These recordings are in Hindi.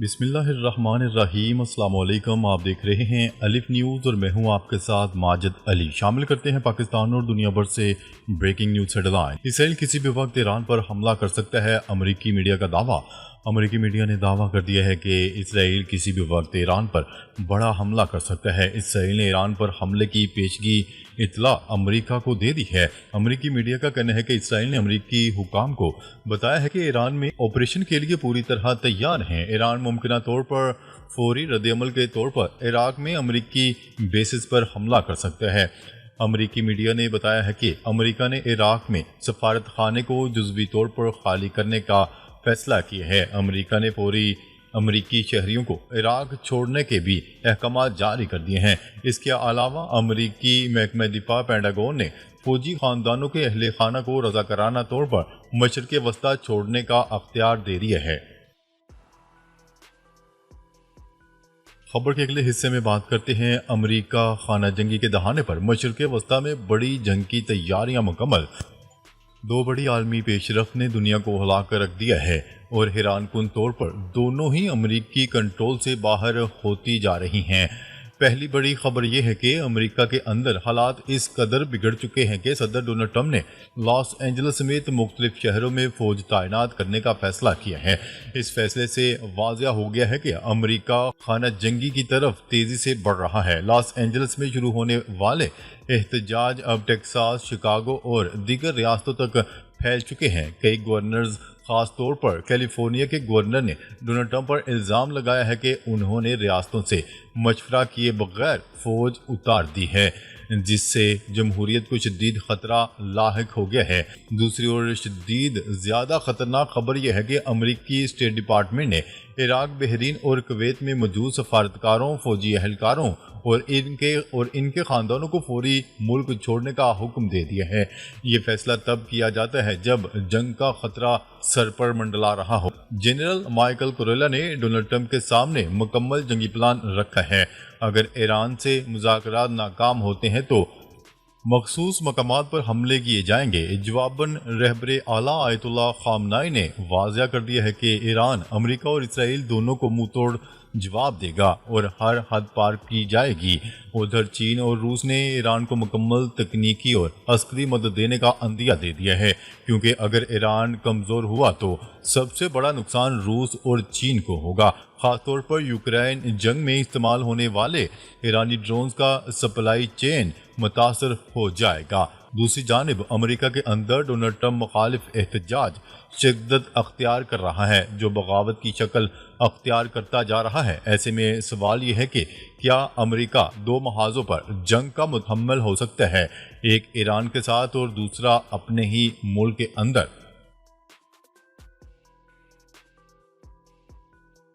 बिस्मिल्लाहिर्रहमानिर्रहीम। अस्सलाम वालेकुम। आप देख रहे हैं अलिफ न्यूज़ और मैं हूं आपके साथ माजिद अली। शामिल करते हैं पाकिस्तान और दुनिया भर से ब्रेकिंग न्यूज़ हेडलाइन। इसराइल किसी भी वक्त ईरान पर हमला कर सकता है, अमरीकी मीडिया का दावा। अमरीकी मीडिया ने दावा कर दिया है कि इसराइल किसी भी वक्त ईरान पर बड़ा हमला कर सकता है। इसराइल ने ईरान पर हमले की पेशगी इतला अमरीका को दे दी है। अमरीकी मीडिया का कहना है कि इसराइल ने अमरीकी हुकाम को बताया है कि ईरान में ऑपरेशन के लिए पूरी तरह तैयार हैं। ईरान मुमकिन तौर पर फौरी रद्दअमल के तौर पर इराक में अमरीकी बेसिस पर हमला कर सकता है। अमरीकी मीडिया ने बताया है कि अमरीका ने इराक में सफारत खाने को जुज़वी तौर पर खाली करने का फैसला किया है। अमरीका ने फौरी अमरीकी शहरियों को इराक छोड़ने के भी अहकाम जारी कर दिए हैं। इसके अलावा अमरीकी महकमा दिफा पेंटागन ने फौजी खानदानों के अहले खाना को रज़ाकाराना तौर पर मशरिक़ वस्ता छोड़ने का अख्तियार दे दिया है। खबर के अगले हिस्से में बात करते हैं अमरीका खाना जंगी के दहाने पर मशरिक़ वस्ता में बड़ी जंग की तैयारियां मुकम्मल। दो बड़ी आलमी पेशरफ्त ने दुनिया को हिला कर रख दिया है और हैरानकुन तौर पर दोनों ही अमरीकी कंट्रोल से बाहर होती जा रही हैं। पहली बड़ी खबर यह है कि अमेरिका के अंदर हालात इस कदर बिगड़ चुके हैं कि सदर डोनाल्ड ट्रंप ने लॉस एंजल्स समेत मुख्तलिफ शहरों में फौज तैनात करने का फैसला किया है। इस फैसले से वाज़िया हो गया है कि अमेरिका खाना जंगी की तरफ तेजी से बढ़ रहा है। लॉस एंजल्स में शुरू होने वाले एहतजाज अब टेक्सास, शिकागो और दीगर रियासतों तक फैल चुके हैं। कई गवर्नर्स, खास तौर पर कैलिफोर्निया के गवर्नर ने डोनाल्ड ट्रंप पर इल्ज़ाम लगाया है कि उन्होंने रियासतों से मशवरा किए बगैर फौज उतार दी है, जिससे जमहूरियत को शदीद खतरा लाहिक हो गया है। दूसरी ओर शदीद ज़्यादा खतरनाक खबर यह है कि अमरीकी स्टेट डिपार्टमेंट ने इराक, बहरीन और कुवैत में मौजूद सफारतकारों, फौजी एहलकारों और इनके ख़ानदानों को फौरी मुल्क छोड़ने का हुक्म दे दिया है। ये फैसला तब किया जाता है जब जंग का खतरा सर पर मंडला रहा हो। जनरल माइकल कुरेला ने डोनाल्ड ट्रंप के सामने मुकम्मल जंगी प्लान रखा है। अगर ईरान से मुज़ाकरात नाकाम होते हैं तो मखसूस मकामात पर हमले किए जाएंगे। जवाबन रहबरे आला आयतुल्लाह खामनाई ने वाज़िया कर दिया है कि ईरान, अमेरिका और इसराइल दोनों को मुंह तोड़ जवाब देगा और हर हद पार की जाएगी। उधर चीन और रूस ने ईरान को मुकम्मल तकनीकी और अस्करी मदद देने का अंदिया दे दिया है, क्योंकि अगर ईरान कमज़ोर हुआ तो सबसे बड़ा नुकसान रूस और चीन को होगा। ख़ासतौर पर यूक्रेन जंग में इस्तेमाल होने वाले ईरानी ड्रोन्स का सप्लाई चेन मुतासर हो जाएगा। दूसरी जानिब अमेरिका के अंदर डोनाल्ड ट्रंप मुखालिफ एहतजाज शिद्दत अख्तियार कर रहा है, जो बगावत की शक्ल अख्तियार करता जा रहा है। ऐसे में सवाल यह है कि क्या अमेरिका दो महाजों पर जंग का मुतहम्मिल हो सकता है, एक ईरान के साथ और दूसरा अपने ही मुल्क के अंदर।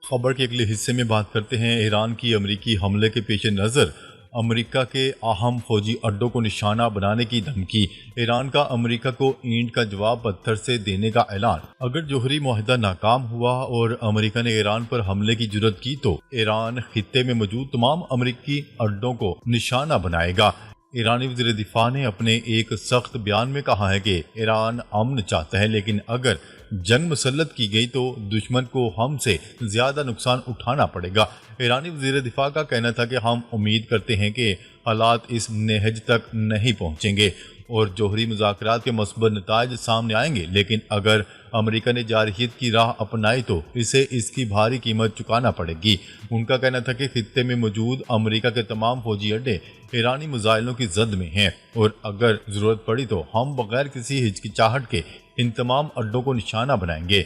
खबर के अगले हिस्से में बात करते हैं ईरान की अमेरिकी हमले के पेश नज़र अमेरिका के अहम फौजी अड्डों को निशाना बनाने की धमकी। ईरान का अमेरिका को ईंट का जवाब पत्थर से देने का ऐलान। अगर जोहरी मुआहदा नाकाम हुआ और अमेरिका ने ईरान पर हमले की जुर्रत की तो ईरान खित्ते में मौजूद तमाम अमेरिकी अड्डों को निशाना बनाएगा। ईरानी वज़ीर दिफा ने अपने एक सख्त बयान में कहा है कि ईरान अमन चाहता है, लेकिन अगर जंग मुसल्लत की गई तो दुश्मन को हमसे ज़्यादा नुकसान उठाना पड़ेगा। ईरानी वज़ीर दिफा का कहना था कि हम उम्मीद करते हैं कि हालात इस नहज तक नहीं पहुँचेंगे और जोहरी मुज़ाकरात के मस्बत नताइज सामने आएंगे, लेकिन अगर अमेरिका ने जारहियत की राह अपनाई तो इसे इसकी भारी कीमत चुकाना पड़ेगी। उनका कहना था कि खित्ते में मौजूद अमेरिका के तमाम फौजी अड्डे ईरानी मिसाइलों की जद में हैं और अगर ज़रूरत पड़ी तो हम बगैर किसी हिचकिचाहट के इन तमाम अड्डों को निशाना बनाएंगे।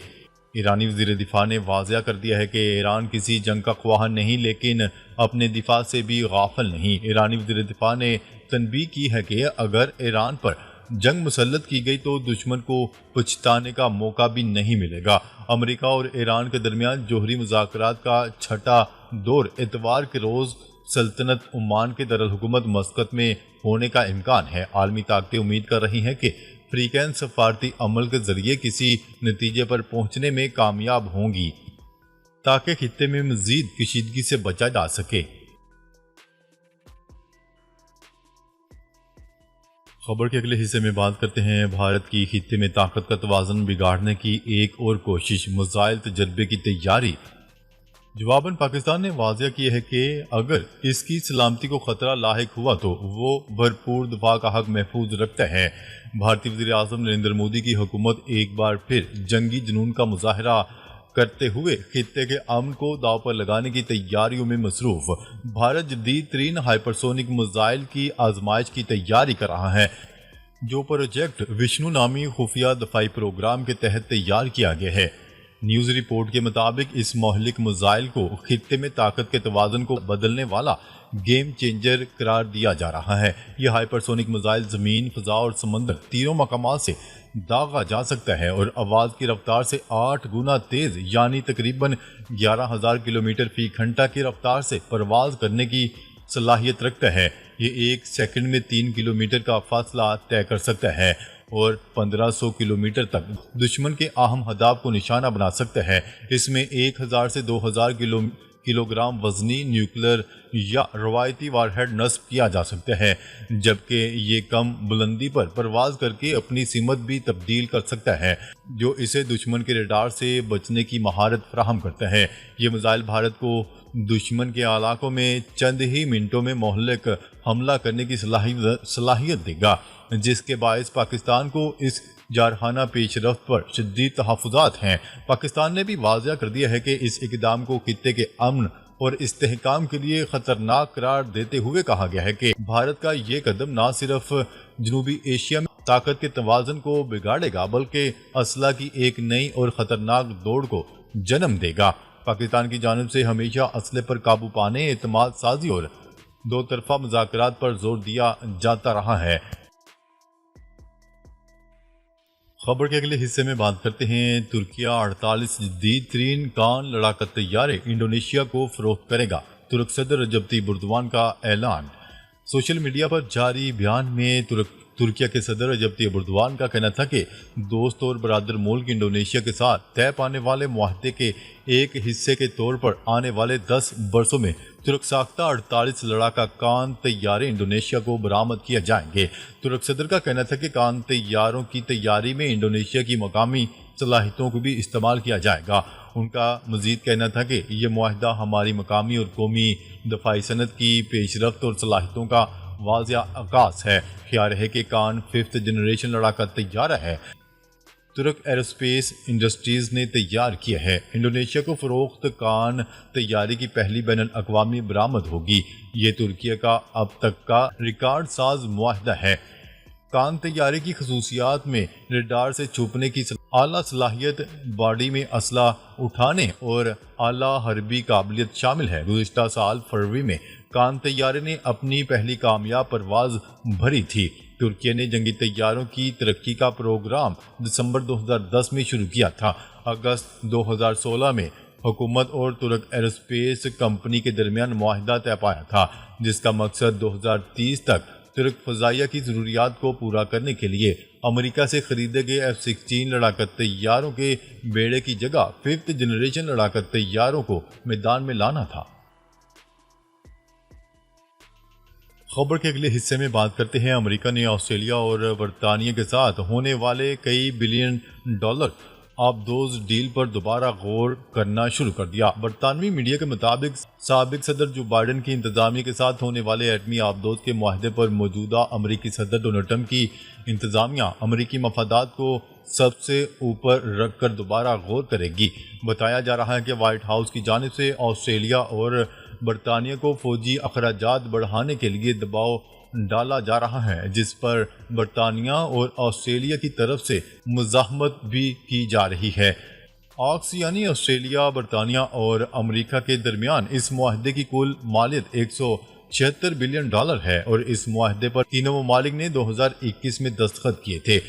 ईरानी वज़ीर दिफा ने वाज़िया कर दिया है कि ईरान किसी जंग का ख्वाह नहीं, लेकिन अपने दिफा से भी गाफिल नहीं। ईरानी वज़ीर दिफा ने तनबीह की है कि अगर ईरान पर जंग मुसल्लत की गई तो दुश्मन को पछताने का मौका भी नहीं मिलेगा। अमेरिका और ईरान के दरमियान जोहरी मुज़ाकरात का छठा दौर इतवार के रोज़ सल्तनत ओमान के दरअल-हुकूमत मस्कत में होने का इम्कान है। आलमी ताकतें उम्मीद कर रही हैं कि अफ्रीकन सफारती अमल के जरिए किसी नतीजे पर पहुंचने में कामयाब होंगी ताकि खित्ते में मजीद कशीदगी से बचा जा सके। खबर के अगले हिस्से में बात करते हैं भारत की खित्ते में ताकत का तवाज़ुन बिगाड़ने की एक और कोशिश, मिसाइल तजर्बे की तैयारी। जवाबन पाकिस्तान ने वाज़ेह किया है कि अगर इसकी सलामती को खतरा लाहिक हुआ तो वो भरपूर दफा का हक महफूज रखता है। भारतीय वज़ीर आज़म नरेंद्र मोदी की हुकूमत एक बार फिर जंगी जुनून का मुजाहरा करते हुए खित्ते के अमन को दाव पर लगाने की तैयारियों में मसरूफ। भारत जदीद तरीन हाइपरसोनिक मिसाइल की आजमाइश की तैयारी कर रहा है, जो प्रोजेक्ट विष्णु नामी खुफिया दफाई प्रोग्राम के तहत तैयार किया गया है। न्यूज़ रिपोर्ट के मुताबिक इस मोहलिक मिसाइल को खित्ते में ताकत के तवाज़ुन को बदलने वाला गेम चेंजर करार दिया जा रहा है। यह हाइपरसोनिक मिसाइल ज़मीन, फ़ज़ा और समंदर तीनों मकामात से दागा जा सकता है और आवाज़ की रफ्तार से 8 गुना तेज़ यानी तकरीबन 11,000 किलोमीटर फी घंटा की रफ्तार से परवाज़ करने की सलाहियत रखता है। ये 1 सेकंड में 3 किलोमीटर का फासला तय कर सकता है और 1500 किलोमीटर तक दुश्मन के अहम हदाफ को निशाना बना सकता है। इसमें 1000 से 2000 किलोग्राम वजनी न्यूक्लियर या रवायती वारहेड नस्ब किया जा सकता है, जबकि ये कम बुलंदी पर परवाज करके अपनी सिमत भी तब्दील कर सकता है, जो इसे दुश्मन के रडार से बचने की महारत फराहम करता है। ये मिसाइल भारत को दुश्मन के इलाकों में चंद ही मिनटों में मोहल्लिक हमला करने की सलाहियत देगा, जिसके बायस पाकिस्तान को इस जारहाना पेशरफ्त पर शदीद तहफ़्फ़ुज़ात हैं। पाकिस्तान ने भी वाज़ेह कर दिया है कि इस इक़दाम को खित्ते के अमन और इस्तेहकाम के लिए ख़तरनाक करार देते हुए कहा गया है कि भारत का ये कदम न सिर्फ जनूबी एशिया में ताकत के तवाज़ुन को बिगाड़ेगा, बल्कि असला की एक नई और ख़तरनाक दौड़ को जन्म देगा। पाकिस्तान की जानिब से हमेशा असले पर काबू पाने, एतमाद साजी और दो तरफा मुज़ाकरात पर जोर दिया जाता रहा है। खबर के अगले हिस्से में बात करते हैं। तुर्किया 48 जदीद तरीन कान लड़ाका तैयारे इंडोनेशिया को फरोख्त करेगा। तुर्क सदर रजब तय्यिप एर्दोगान का ऐलान। सोशल मीडिया पर जारी बयान में तुर्किया के सदर रजब तय्यिप एर्दोगान का कहना था कि दोस्त और बरादर मुल्क इंडोनेशिया के साथ तय पाने वाले मुआहदे के एक हिस्से के तौर पर आने वाले 10 बरसों में तुर्क साख्ता 48 लड़ाका कान तैयारे इंडोनेशिया को बरामद किया जाएंगे। तुर्क सदर का कहना था कि कान तैयारों की तैयारी में इंडोनेशिया की मकामी सलाहियतों को भी इस्तेमाल किया जाएगा। उनका मजीद कहना था कि यह मुआहदा हमारी मकामी और कौमी दफाई सनत की पेशरफ्त और सलाहियतों का वाज़िया आगाज़ है। ख्याल है कि कान 5th जनरेशन लड़ाका तैयारा है, तुर्क एरोस्पेस इंडस्ट्रीज ने तैयार किया है। इंडोनेशिया को फरोख्त कान तैयारी की पहली बैनुल अक़वामी बरामद होगी। ये तुर्किया का अब तक का रिकॉर्ड साज मुआहदा है। कान तैयारी की खसूसियात में रडार से छुपने की आला सलाहियत, बॉडी में असला उठाने और आला हरबी काबिलियत शामिल है। गुज़िश्ता साल फरवरी में कान तैयारे ने अपनी पहली कामयाब परवाज भरी थी। तुर्की ने जंगी तैयारों की तरक्की का प्रोग्राम दिसंबर 2010 में शुरू किया था। अगस्त 2016 में हुकूमत और तुर्क एरोस्पेस कंपनी के दरमियान मुआहदा तय पाया था, जिसका मकसद 2030 तक तुर्क फ़ज़ाइया की ज़रूरियात को पूरा करने के लिए अमेरिका से खरीदे गए F-16 लड़ाका तैयारों के बेड़े की जगह 5th जनरेशन लड़ाका तैयारों को मैदान में लाना था। खबर के अगले हिस्से में बात करते हैं। अमेरिका ने ऑस्ट्रेलिया और बरतानिया के साथ होने वाले कई बिलियन डॉलर आबदोज डील पर दोबारा गौर करना शुरू कर दिया। बरतानवी मीडिया के मुताबिक साबिक सदर जो बाइडन की इंतजामिया के साथ होने वाले एटमी आबदोज के मुआहदे पर मौजूदा अमरीकी सदर डोनाल्ड ट्रंप की इंतजामिया अमरीकी मफादात को सबसे ऊपर रखकर दोबारा गौर करेगी। बताया जा रहा है कि व्हाइट हाउस की जानिब से ऑस्ट्रेलिया और बरतानिया को फौजी अखराजात बढ़ाने के लिए दबाव डाला जा रहा है, जिस पर बरतानिया और ऑस्ट्रेलिया की तरफ से मुज़ाहमत भी की जा रही है। ऑक्स यानी ऑस्ट्रेलिया, बरतानिया और अमेरिका के दरमियान इस मुआहदे की कुल मालियत 176 बिलियन डॉलर है और इस मुआहदे पर तीनों ममालिक ने 2021 में दस्तखत किए थे।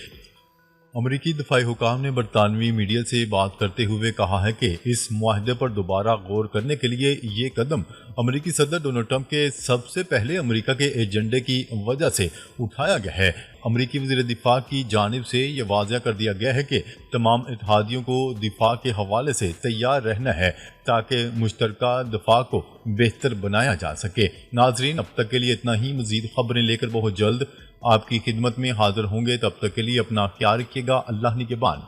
अमरीकी दफाई हुकाम ने बरतानवी मीडिया से बात करते हुए कहा है कि इस मुआहदे पर दोबारा गौर करने के लिए ये कदम अमरीकी सदर डोनाल्ड ट्रंप के सबसे पहले अमरीका के एजेंडे की वजह से उठाया गया है। अमरीकी वज़ीर दिफा की जानिब से ये वाज़िया कर दिया गया है कि तमाम इत्तेहादियों को दिफा के हवाले से तैयार रहना है ताकि मुश्तरका दफा को बेहतर बनाया जा सके। नाजरीन, अब तक के लिए इतना ही। मज़ीद खबरें लेकर बहुत जल्द आपकी खिदमत में हाजिर होंगे। तब तक के लिए अपना ख्याल रखिएगा। अल्लाह निगहबान।